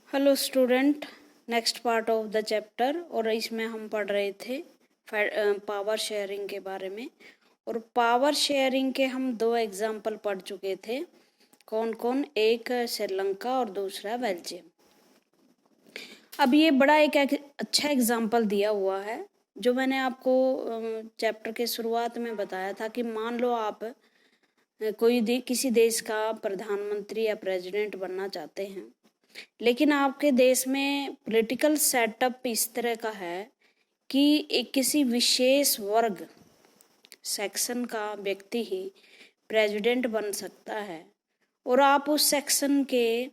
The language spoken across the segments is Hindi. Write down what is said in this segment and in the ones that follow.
Hello student, next part of the chapter. और इसमें हम पढ़ रहे थे पावर शेयरिंग के बारे में। और पावर शेयरिंग के हम 2 एग्जाम्पल पढ़ चुके थे। कौन कौन? एक श्रीलंका और दूसरा बेल्जियम। अब ये बड़ा एक अच्छा एग्जाम्पल दिया हुआ है जो मैंने आपको चैप्टर के शुरुआत में बताया था कि मान लो आप किसी देश का प्रधानमंत्री या प्रेसिडेंट बनना चाहते हैं, लेकिन आपके देश में पॉलिटिकल सेटअप इस तरह का है कि एक किसी विशेष वर्ग सेक्शन का व्यक्ति ही प्रेसिडेंट बन सकता है और आप उस सेक्शन के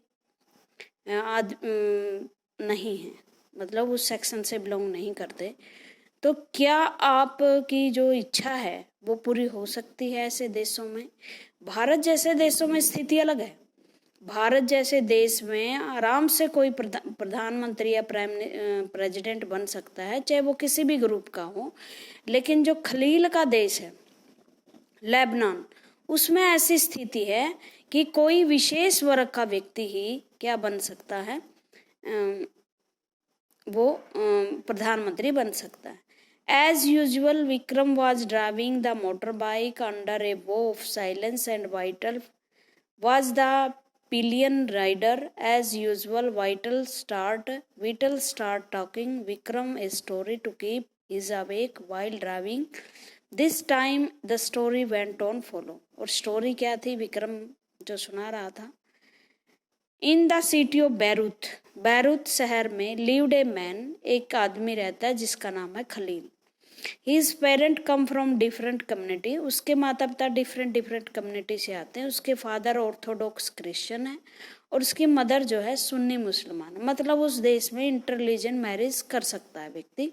नहीं हैं, मतलब उस सेक्शन से बिलोंग नहीं करते, तो क्या आपकी जो इच्छा है वो पूरी हो सकती है ऐसे देशों में? भारत जैसे देशों में स्थिति अलग है। भारत जैसे देश में आराम से कोई प्रधानमंत्री या प्रेसिडेंट बन सकता है, चाहे वो किसी भी ग्रुप का हो। लेकिन जो खलील का देश है लेबनान, उसमें ऐसी स्थिति है कि कोई विशेष वर्ग का व्यक्ति ही क्या बन सकता है, वो प्रधानमंत्री बन सकता है। As usual, Vikram was driving the motorbike under a vow of silence and Vital was the pillion rider. As usual, Vital start talking Vikram a story to keep his awake while driving. This time the story went on follow. और स्टोरी क्या थी? विक्रम जो सुना रहा था। In the city of Beirut शहर में लिव्ड ए मैन, एक आदमी रहता है जिसका नाम है Khalil. His parent come from different community, उसके माता पिता डिफरेंट कम्युनिटी से आते हैं। उसके फादर ऑर्थोडॉक्स क्रिश्चियन है और उसकी मदर जो है सुन्नी मुसलमान। मतलब उस देश में इंटर रिलीजन मैरिज कर सकता है व्यक्ति।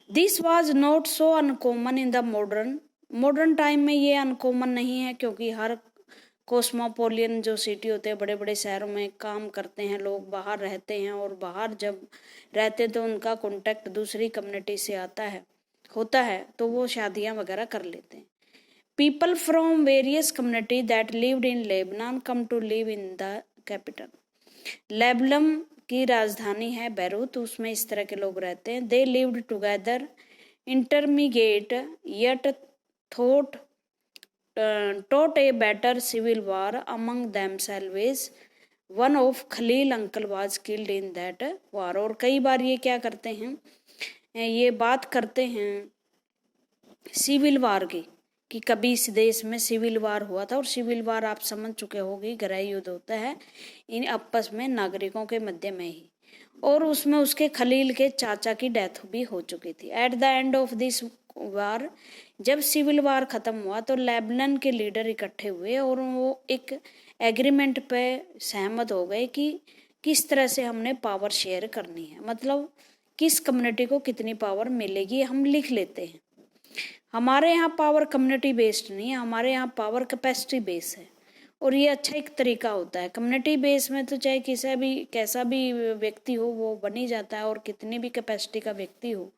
This was not so uncommon in the modern time में ये अनकॉमन नहीं है, क्योंकि हर कोस्मोपोलियन जो सिटी होते हैं, बड़े बड़े शहरों में काम करते हैं लोग, बाहर रहते हैं और बाहर जब रहते हैं तो उनका कांटेक्ट दूसरी कम्युनिटी से होता है तो वो शादियां वगैरह कर लेते हैं। People from various community that lived in Lebanon come to live in the capital. Lebanon की राजधानी है बैरूत, उसमें इस तरह के लोग रहते हैं। They lived together intermediate yet taught a better civil war among themselves. One of Khalil uncle was killed in that war. और कई बार ये क्या करते हैं, ये बात करते हैं सिविल वार की, कि कभी इस देश में सिविल वार हुआ था। और सिविल वार आप समझ चुके होंगे, गृह युद्ध होता है इन आपस में नागरिकों के मध्य में ही, और उसमें उसके खलील के चाचा की डेथ भी हो चुकी थी। At the end of this वार, जब सिविल वार खत्म हुआ तो लेबनान के लीडर इकट्ठे हुए और वो एक एग्रीमेंट पे सहमत हो गए कि किस तरह से हमने पावर शेयर करनी है, मतलब किस कम्युनिटी को कितनी पावर मिलेगी हम लिख लेते हैं। हमारे यहाँ पावर कम्युनिटी बेस्ड नहीं है, हमारे यहाँ पावर कैपेसिटी बेस है। और ये अच्छा एक तरीका होता है। कम्युनिटी बेस में तो चाहे कैसा भी व्यक्ति हो वो बन ही जाता है, और कितनी भी कैपेसिटी का व्यक्ति हो,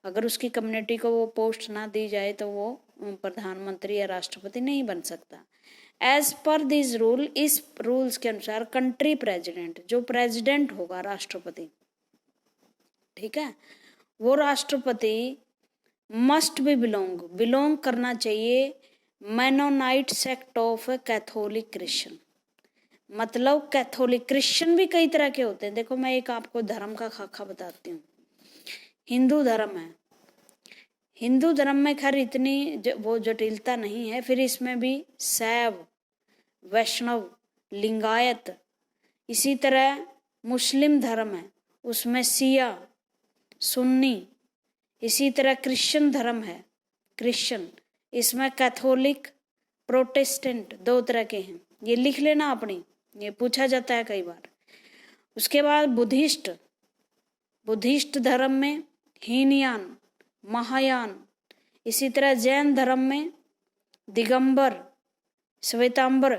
अगर उसकी कम्युनिटी को वो पोस्ट ना दी जाए तो वो प्रधानमंत्री या राष्ट्रपति नहीं बन सकता। एज पर दिस रूल, इस रूल्स के अनुसार कंट्री प्रेसिडेंट, जो प्रेसिडेंट होगा राष्ट्रपति, ठीक है, वो राष्ट्रपति मस्ट बी बिलोंग करना चाहिए Mennonite sect of Catholic Christian. मतलब कैथोलिक क्रिश्चियन भी कई तरह के होते हैं। देखो मैं एक आपको धर्म का खाका बताती हूँ। हिंदू धर्म है, हिंदू धर्म में खैर इतनी वो जटिलता नहीं है, फिर इसमें भी शैव, वैष्णव, लिंगायत, इसी तरह मुस्लिम धर्म है, उसमें सिया, सुन्नी, इसी तरह क्रिश्चियन धर्म है, क्रिश्चियन, इसमें कैथोलिक, प्रोटेस्टेंट, 2 तरह के हैं। ये लिख लेना अपनी, ये पूछा जाता है कई बार। उसके बाद बुद्धिस्ट धर्म में हीनयान, महायान, इसी तरह जैन धर्म में दिगंबर, श्वेतांबर,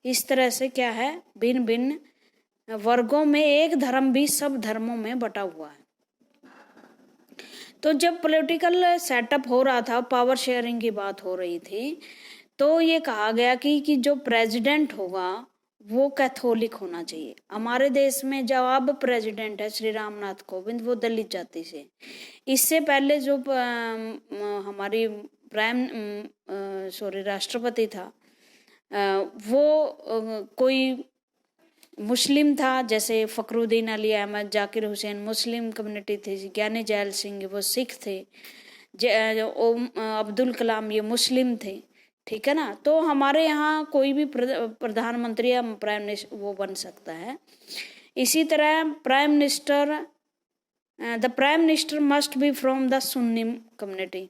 इस तरह से क्या है, भिन्न भिन्न वर्गों में एक धर्म भी सब धर्मों में बटा हुआ है। तो जब पॉलिटिकल सेटअप हो रहा था, पावर शेयरिंग की बात हो रही थी, तो ये कहा गया कि जो प्रेसिडेंट होगा वो कैथोलिक होना चाहिए। हमारे देश में जो अब प्रेसिडेंट है श्री रामनाथ कोविंद, वो दलित जाति से। इससे पहले जो हमारी राष्ट्रपति था, वो कोई मुस्लिम था, जैसे फखरुद्दीन अली अहमद, जाकिर हुसैन मुस्लिम कम्युनिटी थी, ज्ञानी जैल सिंह वो सिख थे, अब्दुल कलाम ये मुस्लिम थे, ठीक है ना। तो हमारे यहाँ कोई भी प्रधानमंत्री या प्राइम मिनिस्टर वो बन सकता है। इसी तरह the prime minister must be from the Sunni community.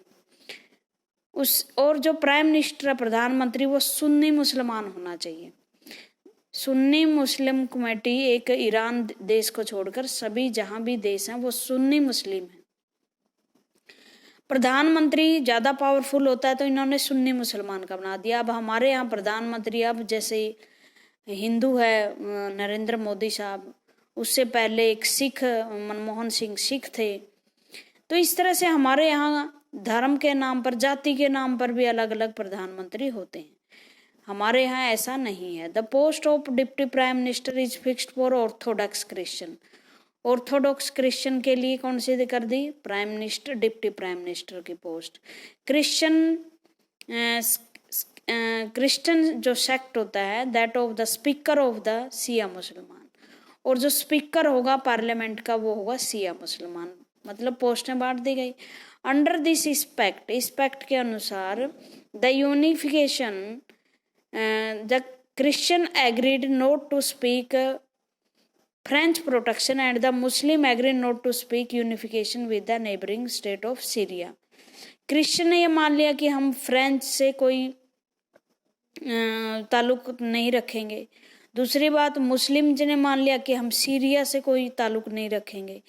और जो प्राइम मिनिस्टर प्रधानमंत्री वो सुन्नी मुसलमान होना चाहिए। सुन्नी मुस्लिम कमेटी एक ईरान देश को छोड़कर सभी जहां भी देश हैं वो सुन्नी मुस्लिम है। प्रधानमंत्री ज्यादा पावरफुल होता है तो इन्होंने सुन्नी मुसलमान का बना दिया। अब हमारे यहाँ प्रधानमंत्री अब जैसे हिंदू है नरेंद्र मोदी साहब, उससे पहले एक सिख मनमोहन सिंह सिख थे। तो इस तरह से हमारे यहाँ धर्म के नाम पर, जाति के नाम पर भी अलग अलग प्रधानमंत्री होते हैं। हमारे यहाँ ऐसा नहीं है। The post of deputy prime minister is fixed for Orthodox Christian. Orthodox Christian के लिए कौन सी कर दी? Prime minister, deputy prime minister की पोस्ट। क्रिश्चियन जो सेक्ट होता है that of the speaker of the Shia मुसलमान, और जो स्पीकर होगा पार्लियामेंट का वो होगा सिया मुसलमान। मतलब पोस्टें बांट दी गई। अंडर दिस इस्पेक्ट के अनुसार the unification the Christian agreed not to speak French protection and the Muslim agreed not to speak unification with the neighbouring state of Syria. Christian ने ये मान लिया कि हम फ्रेंच से कोई ताल्लुक नहीं रखेंगे। दूसरी बात, मुस्लिम ने मान लिया कि हम सीरिया से कोई ताल्लुक नहीं रखेंगे।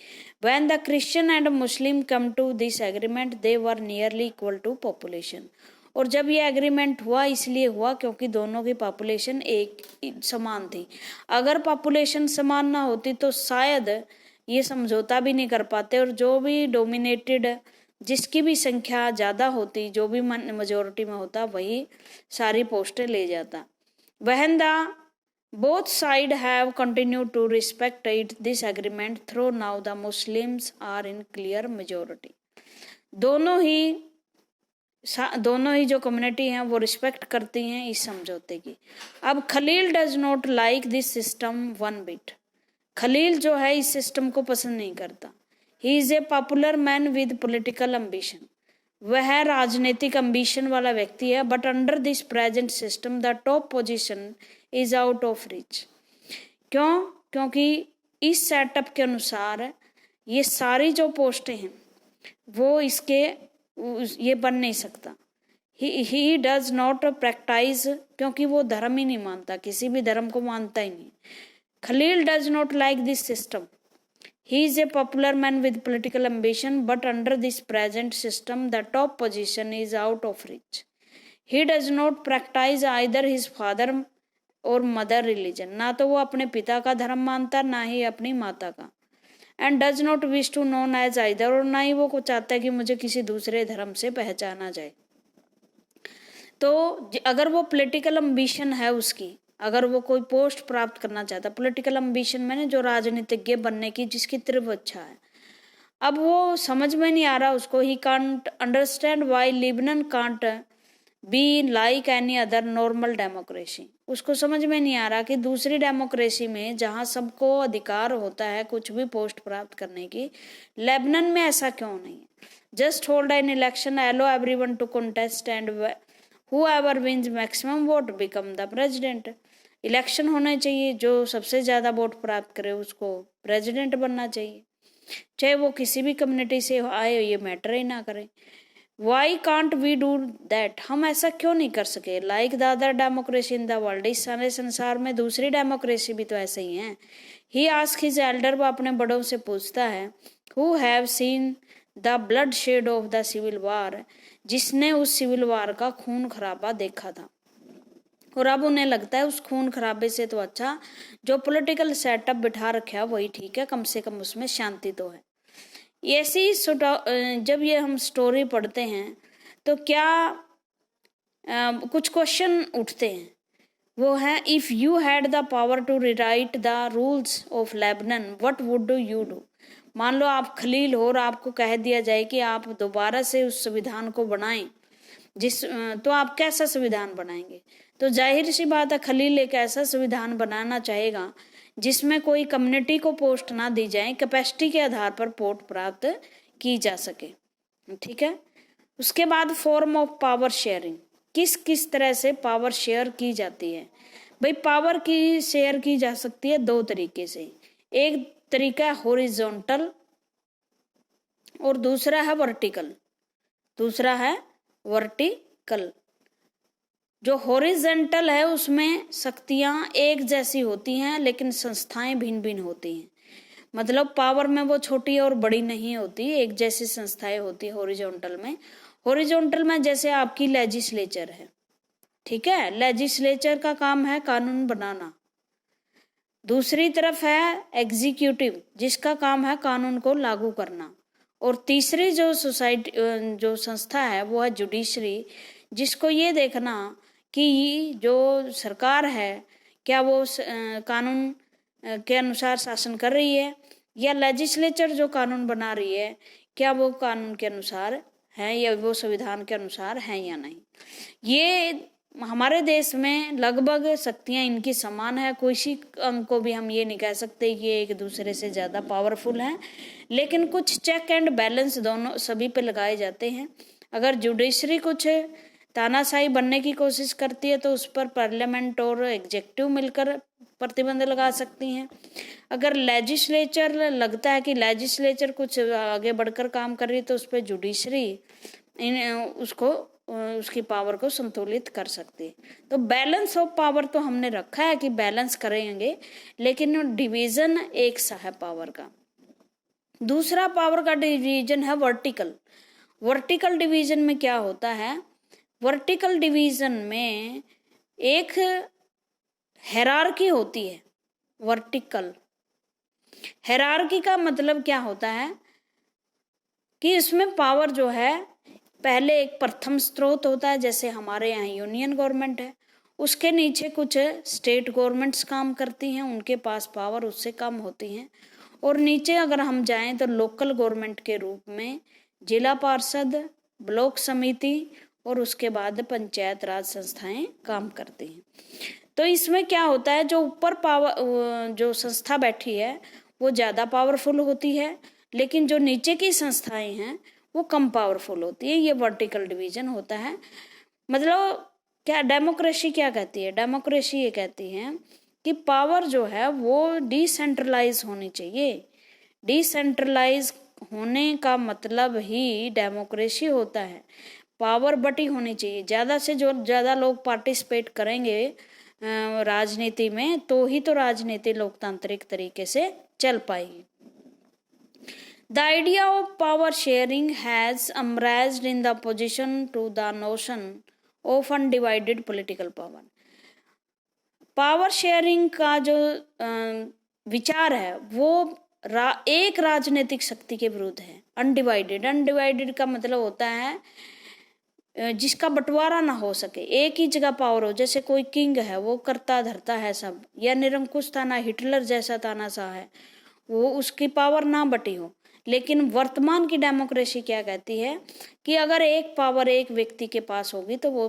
When the Christian and Muslim come to this agreement they were nearly equal to population. और जब ये एग्रीमेंट हुआ इसलिए हुआ क्योंकि दोनों की पॉपुलेशन एक समान थी। अगर पॉपुलेशन समान ना होती तो शायद ये समझौता भी नहीं कर पाते, और जो भी डोमिनेटेड, जिसकी भी संख्या ज़्यादा होती, जो भी मेजोरिटी में होता, वही सारी पोस्टें ले जाता। When the both side have continued to respect it this agreement through now the Muslims are in clear majority. दोनों ही जो कम्युनिटी हैं वो रिस्पेक्ट करती हैं इस समझौते की। अब Khalil does not like this system one bit. Khalil जो है इस सिस्टम को पसंद नहीं करता। He is a popular man with political ambition. वह राजनीतिक एम्बिशन वाला व्यक्ति है, but under this present system the top position is out of reach. क्यों? क्योंकि इस सेटअप के अनुसार ये सारी जो पोस्टें हैं वो ये बन नहीं सकता। ही डज नॉट प्रैक्टाइज, क्योंकि वो धर्म ही नहीं मानता, किसी भी धर्म को मानता ही नहीं। Khalil does not like this system. He is a popular man with political ambition, but under this present system the top position is out of reach. He does not practise either his father और मदर रिलीजन। ना तो वो अपने पिता का धर्म मानता, ना ही अपनी माता का। And does not wish to known as either, और ना ही वो को चाहता है कि मुझे किसी दूसरे धर्म से पहचाना जाए। तो अगर वो पॉलिटिकल एम्बिशन है उसकी, अगर वो कोई पोस्ट प्राप्त करना चाहता, पॉलिटिकल एम्बिशन मैंने जो राजनीतिज्ञ बनने की जिसकी तीव्र इच्छा है, अब वो समझ में नहीं आ रहा उसको। He can't understand why Lebanon can't be like any other normal democracy. उसको समझ में नहीं आ रहा कि दूसरी डेमोक्रेसी में जहाँ सबको अधिकार होता है कुछ भी पोस्ट प्राप्त करने की, लेबनन में ऐसा क्यों नहीं है। Just hold an election, allow everyone to contest and whoever wins maximum vote become the president। Election होने चाहिए, जो सबसे ज़्यादा वोट प्राप्त करे उसको प्रेसिडेंट बनना चाहिए, चाहे वो किसी भी कम्युनिटी से आए, ये मैटर ही ना करे। Why can't we do that, हम ऐसा क्यों नहीं कर सके। Like the other democracy in the world, इस सारे संसार में दूसरी डेमोक्रेसी भी तो ऐसे ही हैं। ही आस्क हिज एल्डर, वो अपने बड़ों से पूछता है, who have seen the bloodshed of the civil war, जिसने उस सिविल वार का खून खराबा देखा था। और अब उन्हें लगता है उस खून खराबे से तो अच्छा जो पॉलिटिकल सेटअप बिठा रखा वही ठीक है, कम से कम उसमें शांति तो है। ऐसी जब ये हम स्टोरी पढ़ते हैं तो क्या कुछ क्वेश्चन उठते हैं। वो है, if you had the power to rewrite the rules of Lebanon what would you do. मान लो आप खलील हो और आपको कह दिया जाए कि आप दोबारा से उस संविधान को बनाएं, तो आप कैसा संविधान बनाएंगे। तो जाहिर सी बात है, खलील एक ऐसा संविधान बनाना चाहेगा जिसमें कोई कम्युनिटी को पोस्ट ना दी जाए, कैपेसिटी के आधार पर पोस्ट प्राप्त की जा सके। ठीक है। उसके बाद फॉर्म ऑफ पावर शेयरिंग, किस किस तरह से पावर शेयर की जाती है। भाई पावर की शेयर की जा सकती है दो तरीके से, एक तरीका है हॉरिजॉन्टल और दूसरा है वर्टिकल। जो हॉरिजॉन्टल है उसमें शक्तियां एक जैसी होती हैं लेकिन संस्थाएं भिन्न भिन्न होती हैं। मतलब पावर में वो छोटी और बड़ी नहीं होती, एक जैसी संस्थाएं होती है हॉरिजॉन्टल में जैसे आपकी लेजिस्लेचर है। ठीक है, लेजिस्लेचर का काम है कानून बनाना। दूसरी तरफ है एग्जीक्यूटिव, जिसका काम है कानून को लागू करना। और तीसरी जो संस्था है वो है जुडिशरी, जिसको ये देखना कि जो सरकार है क्या वो कानून के अनुसार शासन कर रही है, या लेजिस्लेचर जो कानून बना रही है क्या वो कानून के अनुसार है या वो संविधान के अनुसार है या नहीं। ये हमारे देश में लगभग शक्तियां इनकी समान है, किसी अंग को भी हम ये नहीं कह सकते कि ये एक दूसरे से ज़्यादा पावरफुल हैं, लेकिन कुछ चेक एंड बैलेंस दोनों सभी पे लगाए जाते हैं। अगर जुडिशरी कुछ तानाशाही बनने की कोशिश करती है तो उस पर पार्लियामेंट और एग्जीक्यूटिव मिलकर प्रतिबंध लगा सकती हैं। अगर लेजिस्लेचर लगता है कि लेजिस्लेचर कुछ आगे बढ़कर काम कर रही है तो उस पर जुडिशरी उसकी पावर को संतुलित कर सकती है। तो बैलेंस ऑफ पावर तो हमने रखा है कि बैलेंस करेंगे, लेकिन डिवीजन एक सा है पावर का। दूसरा पावर का डिवीजन है वर्टिकल डिवीजन में क्या होता है, वर्टिकल डिवीजन में एक हायरार्की होती है। वर्टिकल हायरार्की का मतलब क्या होता है कि इसमें पावर जो है पहले एक प्रथम स्रोत होता है, जैसे हमारे यहाँ यूनियन गवर्नमेंट है, उसके नीचे कुछ स्टेट गवर्नमेंट्स काम करती हैं, उनके पास पावर उससे कम होती हैं, और नीचे अगर हम जाएं तो लोकल गवर्नमेंट के रूप में जिला पार्षद, ब्लॉक समिति और उसके बाद पंचायत राज संस्थाएं काम करती हैं। तो इसमें क्या होता है, जो ऊपर पावर जो संस्था बैठी है वो ज़्यादा पावरफुल होती है, लेकिन जो नीचे की संस्थाएं हैं वो कम पावरफुल होती है। ये वर्टिकल डिवीजन होता है। मतलब क्या डेमोक्रेसी क्या कहती है, डेमोक्रेसी ये कहती है कि पावर जो है वो डिसेंट्रलाइज होनी चाहिए। डिसेंट्रलाइज होने का मतलब ही डेमोक्रेसी होता है। पावर बटी होनी चाहिए, ज़्यादा से जो ज़्यादा लोग पार्टिसिपेट करेंगे राजनीति में तो ही तो राजनीति लोकतांत्रिक तरीके से चल पाएगी। The idea of power sharing has emerged in the opposition to the notion of undivided political power. Power sharing का जो विचार है वो एक राजनीतिक शक्ति के विरुद्ध है। अनडिवाइडेड का मतलब होता है जिसका बंटवारा ना हो सके, एक ही जगह पावर हो। जैसे कोई किंग है वो करता धरता है सब, या निरंकुश ताना हिटलर जैसा तानाशाह है, वो उसकी पावर ना बटी हो। लेकिन वर्तमान की डेमोक्रेसी क्या कहती है कि अगर एक पावर एक व्यक्ति के पास होगी तो वो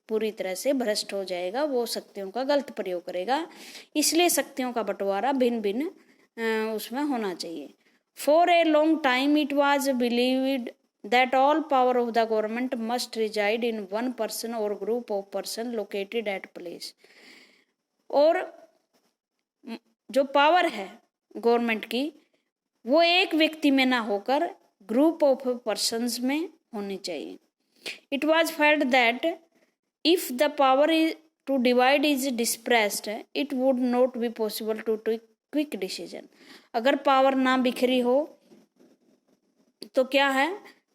पूरी तरह से भ्रष्ट हो जाएगा, वो शक्तियों का गलत प्रयोग करेगा। इसलिए शक्तियों का बंटवारा भिन्न भिन्न उसमें होना चाहिए। For a long time it was believed that all power of the government must reside in one person or group of person located at place. और जो पावर है गवर्नमेंट की वो एक व्यक्ति में ना होकर ग्रुप ऑफ पर्सन्स में होनी चाहिए। It was felt that if the power is to divide is dispersed it would not be possible to take quick decision. अगर पावर ना बिखरी हो तो क्या है,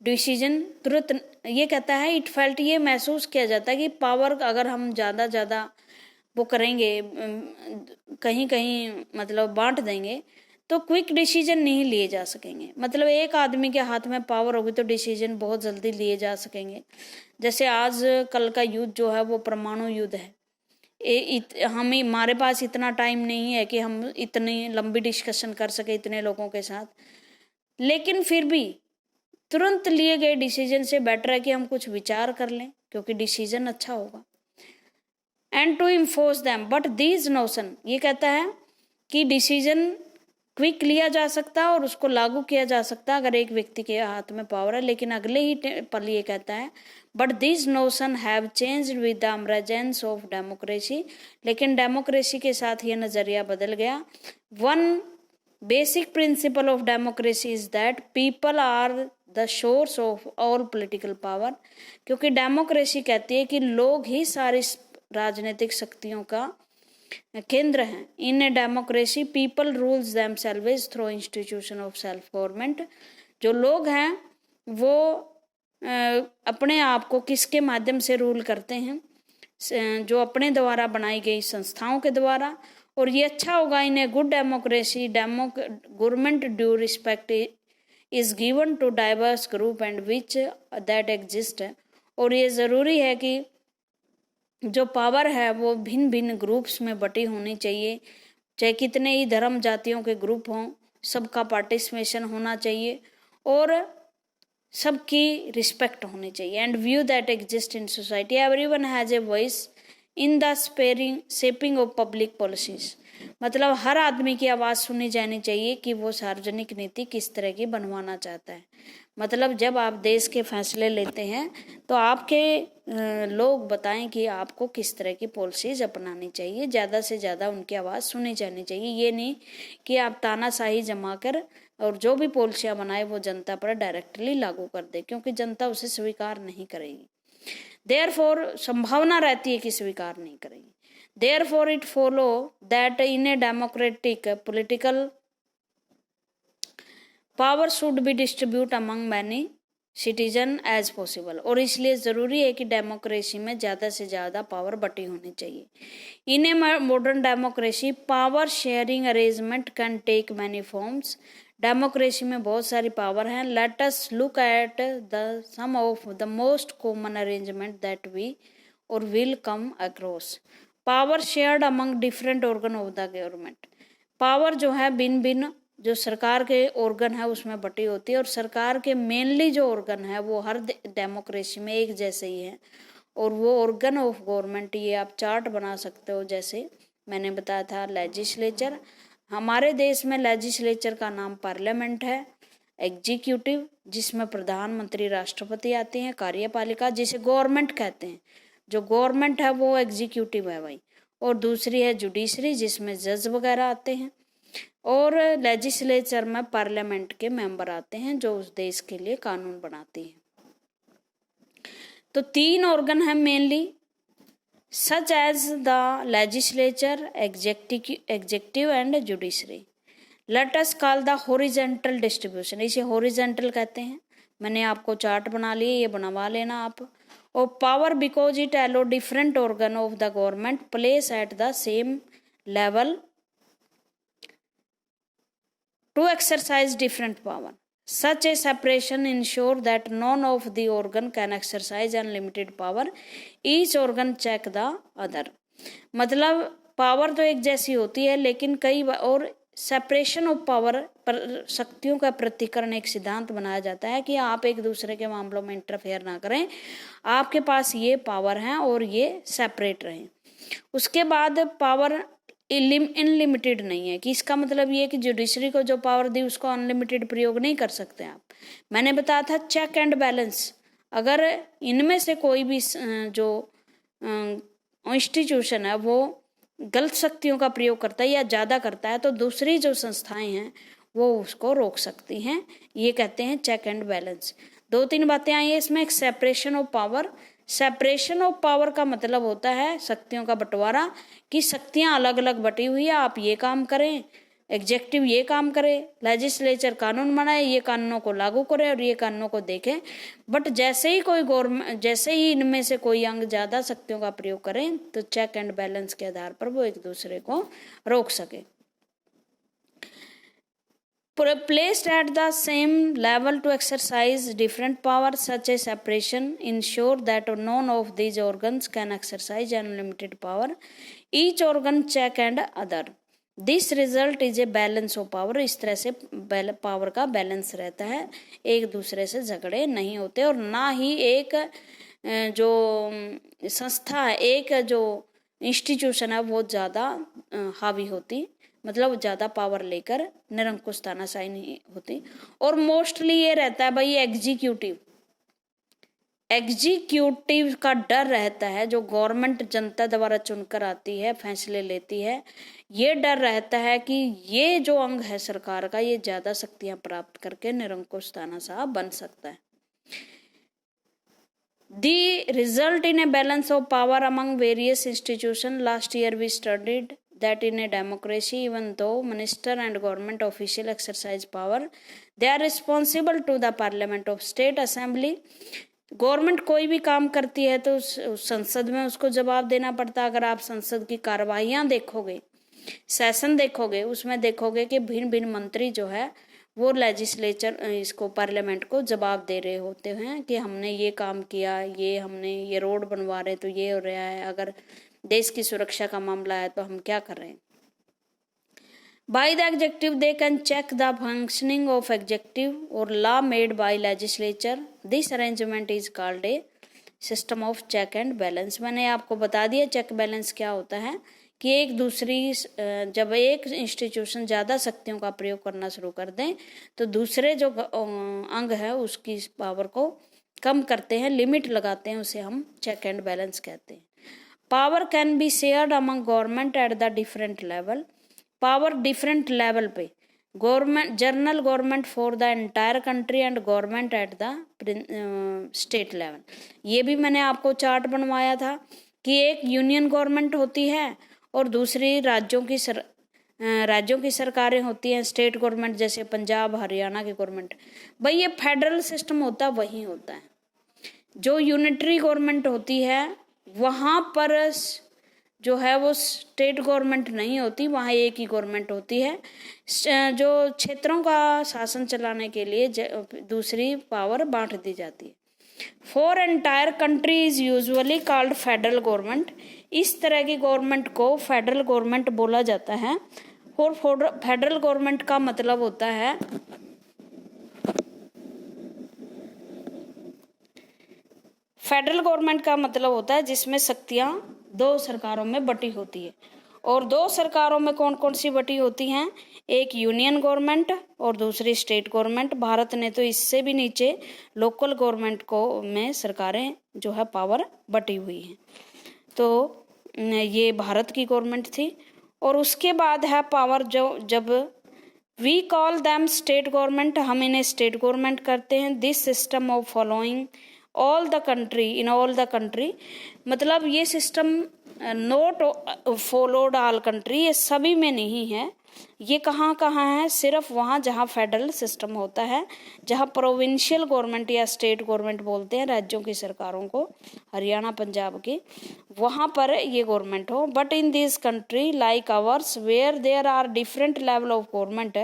डिसीजन तुरंत, ये कहता है इट फेल्ट, ये महसूस किया जाता है कि पावर अगर हम ज़्यादा वो करेंगे, कहीं कहीं मतलब बांट देंगे तो क्विक डिसीजन नहीं लिए जा सकेंगे। मतलब एक आदमी के हाथ में पावर होगी तो डिसीजन बहुत जल्दी लिए जा सकेंगे। जैसे आज कल का युद्ध जो है वो परमाणु युद्ध है, हमारे पास इतना टाइम नहीं है कि हम इतनी लंबी डिस्कशन कर सके इतने लोगों के साथ, लेकिन फिर भी तुरंत लिए गए डिसीजन से बेटर है कि हम कुछ विचार कर लें, क्योंकि डिसीजन अच्छा होगा। And to enforce them but these notion, ये कहता है कि डिसीजन क्विक लिया जा सकता है और उसको लागू किया जा सकता है अगर एक व्यक्ति के हाथ में पावर है, लेकिन अगले ही पल ये कहता है but this notion have changed with the emergence of democracy, लेकिन डेमोक्रेसी के साथ ये नज़रिया बदल गया। One basic principle of democracy is that people are the source of all political power, क्योंकि डेमोक्रेसी कहती है कि लोग ही सारी राजनीतिक शक्तियों का केंद्र हैं। In a democracy people rules themselves through institution of self government, जो लोग हैं वो अपने आप को किसके माध्यम से रूल करते हैं, जो अपने द्वारा बनाई गई संस्थाओं के द्वारा। और ये अच्छा होगा, in a good democracy government due respect is given to diverse group and which that exist, और ये ज़रूरी है कि जो पावर है वो भिन्न भिन्न ग्रुप्स में बटी होनी चाहिए, चाहे कितने ही धर्म जातियों के ग्रुप हों, सबका पार्टिसिपेशन होना चाहिए और सबकी रिस्पेक्ट होनी चाहिए। And view that exist in society everyone has a voice in the shaping of public policies, मतलब हर आदमी की आवाज़ सुनी जानी चाहिए कि वो सार्वजनिक नीति किस तरह की बनवाना चाहता है। मतलब जब आप देश के फैसले लेते हैं तो आपके लोग बताएं कि आपको किस तरह की पॉलिसीज अपनानी चाहिए, ज़्यादा से ज़्यादा उनकी आवाज़ सुनी जानी चाहिए। ये नहीं कि आप तानाशाही जमा कर और जो भी पॉलिसियाँ बनाए वो जनता पर डायरेक्टली लागू कर दे, क्योंकि जनता उसे स्वीकार नहीं करेगी। देयरफॉर संभावना रहती है कि स्वीकार नहीं करेगी। Therefore it follow that in a democratic political power should be distribute among many citizen as possible, और इसलिए ज़रूरी है कि डेमोक्रेसी में ज़्यादा से ज़्यादा पावर बटी होनी चाहिए। In a modern democracy power sharing arrangement can take many forms, democracy में बहुत सारी पावर हैं। Let us look at the some of the most common arrangement that we or will come across. Power shared among different organ of the government, power जो है भिन्न भिन्न जो सरकार के ऑर्गन है उसमें बटी होती है, और सरकार के मेनली जो ऑर्गन है वो हर डेमोक्रेसी में एक जैसे ही है, और वो ऑर्गन ऑफ गवर्नमेंट ये आप चार्ट बना सकते हो। जैसे मैंने बताया था लेजिस्लेचर, हमारे देश में लेजिस्लेचर का नाम पार्लियामेंट है। एग्जीक्यूटिव जिसमें प्रधानमंत्री राष्ट्रपति आते हैं, कार्यपालिका जिसे गवर्नमेंट कहते हैं, जो गवर्नमेंट है वो एग्जीक्यूटिव है भाई, और दूसरी है जुडिशरी जिसमें जज वगैरह आते हैं, और लेजिस्लेचर में पार्लियामेंट के मेंबर आते हैं जो उस देश के लिए कानून बनाते हैं। तो तीन ऑर्गन हैं mainly, such as the legislature, executive and judiciary. Let us call the horizontal distribution, इसे हॉरिजॉन्टल कहते हैं। मैंने आपको चार्ट बना लिए, ये बनवा लेना आप। और power because it allow different organ of the government place at the same level to exercise different power. Such a separation ensure that none of the organ can exercise unlimited power. Each organ check the other. मतलब पावर तो एक जैसी होती है लेकिन कई और सेपरेशन ऑफ पावर पर शक्तियों का प्रतिकरण एक सिद्धांत बनाया जाता है कि आप एक दूसरे के मामलों में इंटरफेयर ना करें, आपके पास ये पावर हैं और ये सेपरेट रहें। उसके बाद पावर अनलिमिटेड नहीं है, कि इसका मतलब ये कि जुडिशरी को जो पावर दी उसको अनलिमिटेड प्रयोग नहीं कर सकते आप। मैंने बताया था चेक एंड बैलेंस, अगर इनमें से कोई भी जो इंस्टीट्यूशन है वो गलत शक्तियों का प्रयोग करता है या ज़्यादा करता है तो दूसरी जो संस्थाएं हैं वो उसको रोक सकती हैं, ये कहते हैं चेक एंड बैलेंस। दो तीन बातें आई हैं इसमें। एक separation of power, separation of power का मतलब होता है शक्तियों का बंटवारा, कि शक्तियां अलग अलग बटी हुई है, आप ये काम करें, एग्जेक्टिव ये काम करे, लेजिस्लेचर कानून बनाए, ये कानूनों को लागू करे और ये कानूनों को देखे। बट जैसे ही कोई गवर्नमेंट, जैसे ही इनमें से कोई अंग ज़्यादा शक्तियों का प्रयोग करें तो चेक एंड बैलेंस के आधार पर वो एक दूसरे को रोक सके। placed at the same level to exercise different powers such as separation, ensure that none of these organs can exercise unlimited power, each organ check and other. This result is a balance of power. इस तरह से पावर का बैलेंस रहता है, एक दूसरे से झगड़े नहीं होते और ना ही एक जो संस्था है, एक जो इंस्टीट्यूशन है वो ज़्यादा हावी होती, मतलब ज़्यादा पावर लेकर निरंकुश तानाशाही नहीं होती। और मोस्टली ये रहता है भाई एग्जीक्यूटिव का डर रहता है, जो गवर्नमेंट जनता द्वारा चुनकर आती है, फैसले लेती है, ये डर रहता है कि ये जो अंग है सरकार का, ये ज़्यादा शक्तियां प्राप्त करके निरंकुश तानाशाह बन सकता है। The result in a balance of power among various institutions. Last year we studied that in a democracy, even though minister and government official exercise power, they are responsible to the parliament of state assembly. Government कोई भी काम करती है तो संसद में उसको जवाब देना पड़ता है। अगर आप संसद की कार्रवाइयाँ देखोगे, सेशन देखोगे, उसमें देखोगे कि भिन्न भिन्न मंत्री जो है वो लेजिस्लेचर इसको पार्लियामेंट को जवाब दे रहे होते हैं कि हमने ये काम किया, ये हमने ये रोड बनवा रहे तो ये हो रहा है, अगर देश की सुरक्षा का मामला है तो हम क्या कर रहे हैं। By the executive, they can check the functioning of executive or law made by legislature. This arrangement is called a system of check and balance. मैंने आपको बता दिया चेक बैलेंस क्या होता है कि एक दूसरी जब एक इंस्टीट्यूशन ज़्यादा शक्तियों का प्रयोग करना शुरू कर दें तो दूसरे जो अंग है उसकी पावर को कम करते हैं, लिमिट लगाते हैं, उसे हम चेक एंड बैलेंस कहते हैं। Power can be shared among government at the different level. Power different level पे, government general government for the entire country and government at the state level. ये भी मैंने आपको चार्ट बनवाया था कि एक यूनियन गवर्नमेंट होती है और दूसरी राज्यों की सरकारें होती हैं, स्टेट गवर्नमेंट, जैसे पंजाब हरियाणा की गवर्नमेंट। भाई ये फेडरल सिस्टम होता है, वही होता है। जो यूनिटरी गवर्नमेंट होती है वहाँ पर जो है वो स्टेट गवर्नमेंट नहीं होती, वहाँ एक ही गवर्नमेंट होती है। जो क्षेत्रों का शासन चलाने के लिए दूसरी पावर बांट दी जाती है। For entire country is usually called federal government. इस तरह की गवर्नमेंट को फेडरल गवर्नमेंट बोला जाता है। और फेडरल गवर्नमेंट का मतलब होता है जिसमें शक्तियां दो सरकारों में बटी होती है। और दो सरकारों में कौन कौन सी बटी होती हैं? एक यूनियन गवर्नमेंट और दूसरी स्टेट गवर्नमेंट। भारत ने तो इससे भी नीचे लोकल गवर्नमेंट को में सरकारें जो है पावर बटी हुई हैं। तो ये भारत की गवर्नमेंट थी। और उसके बाद है पावर जब we call them state government, हम इन्हें स्टेट गवर्नमेंट करते हैं। This system of following all the country in all the country, मतलब ये system not followed all country, ये सभी में नहीं है। ये कहाँ कहाँ है? सिर्फ वहाँ जहाँ फेडरल सिस्टम होता है, जहाँ प्रोविंशियल गवर्नमेंट या स्टेट गवर्नमेंट बोलते हैं राज्यों की सरकारों को, हरियाणा पंजाब की, वहाँ पर ये गवर्नमेंट हो। But in this country like ours where there are different level of government,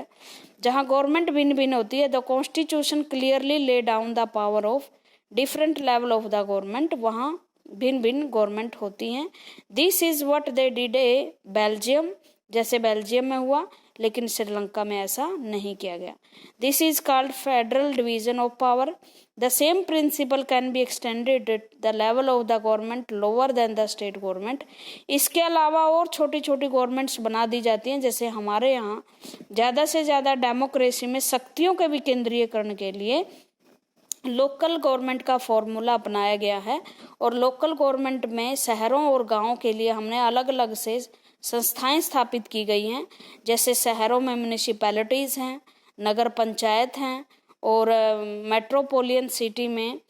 जहाँ गवर्नमेंट भिन्न भिन्न होती है, the constitution clearly lay down the power of different level of the government, वहाँ भिन्न भिन्न गवर्नमेंट होती हैं। This is what they did a Belgium, जैसे बेल्जियम में हुआ, लेकिन श्रीलंका में ऐसा नहीं किया गया। This is called federal division of power. The same principal can be extended at the level of the government lower than the state government. इसके अलावा और छोटी छोटी गवर्नमेंट्स बना दी जाती हैं। जैसे हमारे यहाँ ज़्यादा से ज़्यादा डेमोक्रेसी में शक्तियों के विकेंद्रीयकरण के लिए लोकल गवर्नमेंट का फॉर्मूला अपनाया गया है। और लोकल गवर्नमेंट में शहरों और गांवों के लिए हमने अलग अलग से संस्थाएं स्थापित की गई हैं। जैसे शहरों में म्यूनिसिपैलिटीज़ हैं, नगर पंचायत हैं, और मेट्रोपोलियन सिटी में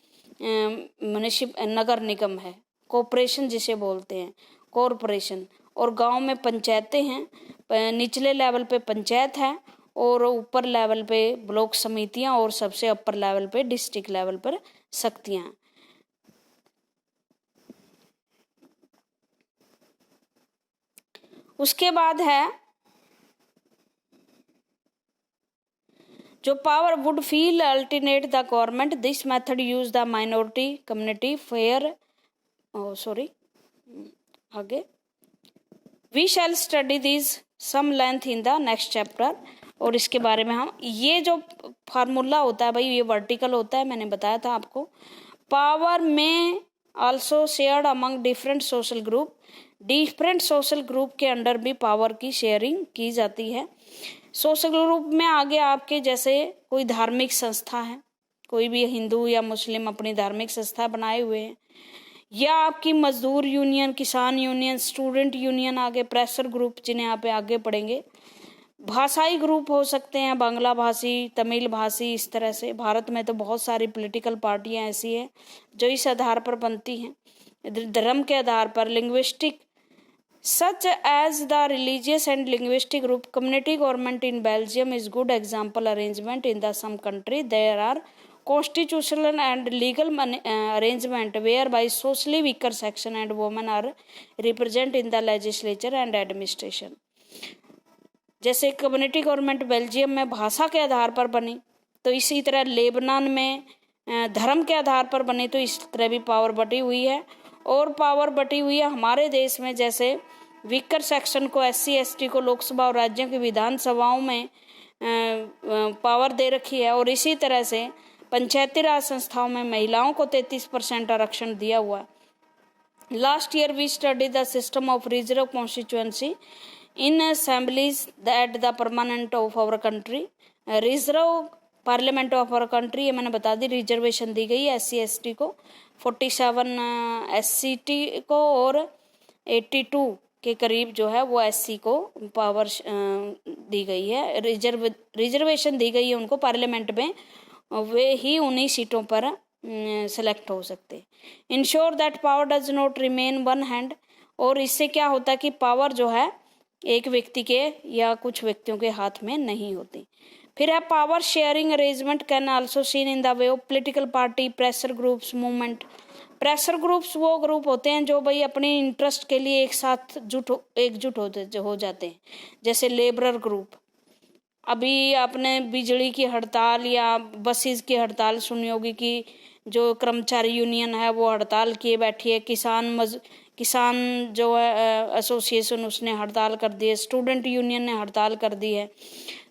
नगर निगम है, कॉरपोरेशन जिसे बोलते हैं, कॉरपोरेशन। और गांव में पंचायतें हैं, निचले लेवल पे पंचायत है, और ऊपर लेवल पे ब्लॉक समितियां, और सबसे अपर लेवल पे डिस्ट्रिक्ट लेवल पर शक्तियां। उसके बाद है जो power would feel alternate the government, this method use the minority community fair, आगे we shall study this some length in the next chapter. और इसके बारे में हम, ये जो फार्मूला होता है भाई ये वर्टिकल होता है, मैंने बताया था आपको। पावर में also shared among different social group, different social group के अंडर भी पावर की शेयरिंग की जाती है। सोशल ग्रुप में आगे आपके जैसे कोई धार्मिक संस्था है, कोई भी हिंदू या मुस्लिम अपनी धार्मिक संस्था बनाए हुए हैं, या आपकी मजदूर यूनियन, किसान यूनियन, स्टूडेंट यूनियन, आगे प्रेशर ग्रुप जिन्हें आप आगे पढ़ेंगे। भाषाई ग्रुप हो सकते हैं, बांग्ला भाषी, तमिल भाषी, इस तरह से। भारत में तो बहुत सारी पॉलिटिकल पार्टियां ऐसी हैं जो इस आधार पर बनती हैं, धर्म के आधार पर। Linguistic such as the religious and linguistic group, community government in Belgium is good example arrangement. In the some country there are constitutional and legal arrangement whereby socially weaker section and women are represented in the legislature and administration. जैसे कम्युनिटी गवर्नमेंट बेल्जियम में भाषा के आधार पर बनी, तो इसी तरह लेबनान में धर्म के आधार पर बनी, तो इस तरह भी पावर बटी हुई है। और पावर बटी हुई है हमारे देश में, जैसे वीकर सेक्शन को, SC ST को लोकसभा और राज्यों की विधानसभाओं में पावर दे रखी है। और इसी तरह से पंचायती राज संस्थाओं में महिलाओं को 33% आरक्षण दिया हुआ है। Last year we study the system of reserve constituency in assemblies that the permanent of our country. Reserve parliament of our country, ये मैंने बता दी, रिजर्वेशन दी गई है SC ST को, 47 SCT को, और 82 के करीब जो है वो SC को पावर दी गई है, रिजर्वेशन दी गई है उनको पार्लियामेंट में, वे ही उन्हीं सीटों पर सेलेक्ट हो सकते। Ensure that power does not remain one hand, और इससे क्या होता है कि पावर जो है एक व्यक्ति के या कुछ व्यक्तियों के हाथ में नहीं होती। फिर है power sharing arrangement can also seen in the way of political party, pressure groups, movement. Pressure groups वो ग्रुप होते हैं जो भाई अपने इंटरेस्ट के लिए एक साथ एकजुट हो जाते हैं, जैसे लेबरर ग्रुप। अभी आपने बिजली की हड़ताल या बसेस की हड़ताल सुनी होगी कि जो कर्मचारी यूनियन है वो हड़ताल किए बैठी है, किसान जो है एसोसिएशन उसने हड़ताल कर दी है, स्टूडेंट यूनियन ने हड़ताल कर दी है।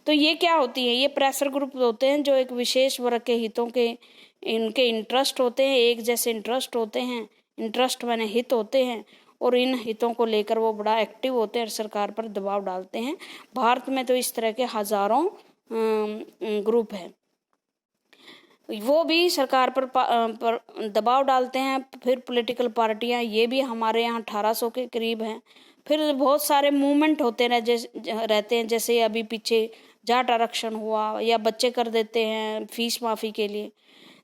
तो ये क्या होती है, ये प्रेशर ग्रुप होते हैं जो एक विशेष वर्ग के हितों के, इनके इंटरेस्ट होते हैं, एक जैसे इंटरेस्ट होते हैं, इंटरेस्ट माने हित होते हैं, और इन हितों को लेकर वो बड़ा एक्टिव होते हैं और सरकार पर दबाव डालते हैं। भारत में तो इस तरह के हजारों ग्रुप हैं, वो भी सरकार पर दबाव डालते हैं। फिर पॉलिटिकल पार्टियां, ये भी हमारे यहाँ 1800 के करीब हैं। फिर बहुत सारे मूवमेंट होते रहते हैं, जैसे अभी पीछे जाट आरक्षण हुआ, या बच्चे कर देते हैं फीस माफ़ी के लिए।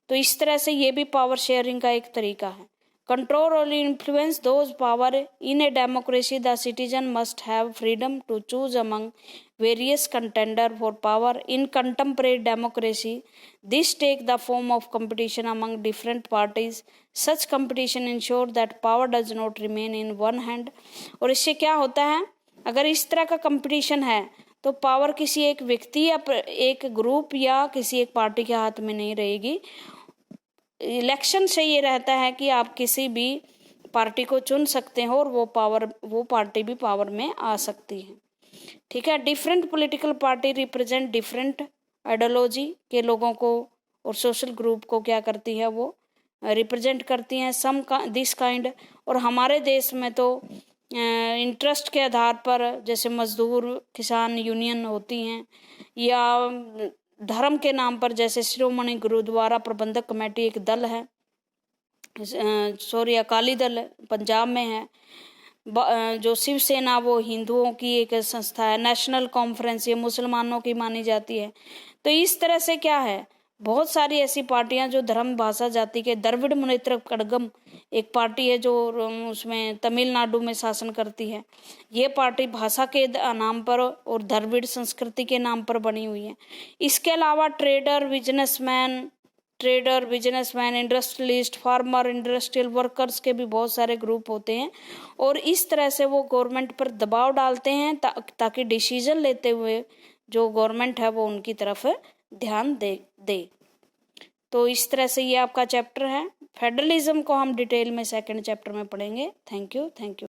तो इस तरह से ये भी पावर शेयरिंग का एक तरीका है। कंट्रोल और influence those power in a democracy, the citizen must have freedom to choose among various contender for power. In contemporary democracy, this take the form of competition among different parties. Such competition ensure that power does not remain in one hand. और इससे क्या होता है, अगर इस तरह का कंपटीशन है तो पावर किसी एक व्यक्ति या एक ग्रुप या किसी एक पार्टी के हाथ में नहीं रहेगी। इलेक्शन से ये रहता है कि आप किसी भी पार्टी को चुन सकते हो और वो पार्टी भी पावर में आ सकती है। ठीक है। Different political party represent different ideology के लोगों को और सोशल ग्रुप को क्या करती है, वो रिप्रेजेंट करती हैं सम दिस काइंड। और हमारे देश में तो इंटरेस्ट के आधार पर जैसे मजदूर किसान यूनियन होती हैं, या धर्म के नाम पर जैसे शिरोमणि गुरुद्वारा प्रबंधक कमेटी एक दल है, अकाली दल पंजाब में है। जो शिवसेना वो हिंदुओं की एक संस्था है। नेशनल कॉन्फ्रेंस ये मुसलमानों की मानी जाती है। तो इस तरह से क्या है, बहुत सारी ऐसी पार्टियां जो धर्म भाषा जाति के, द्रविड़ मुनेत्र कड़गम एक पार्टी है जो उसमें तमिलनाडु में शासन करती है। ये पार्टी भाषा के नाम पर और द्रविड़ संस्कृति के नाम पर बनी हुई है। इसके अलावा trader, businessman, industrialist, farmer, industrial workers के भी बहुत सारे ग्रुप होते हैं। और इस तरह से वो गवर्नमेंट पर दबाव डालते हैं ताकि डिसीजन लेते हुए जो गवर्नमेंट है वो उनकी तरफ ध्यान दे। तो इस तरह से ये आपका चैप्टर है। फेडरलिज्म को हम डिटेल में सेकंड चैप्टर में पढ़ेंगे। Thank you.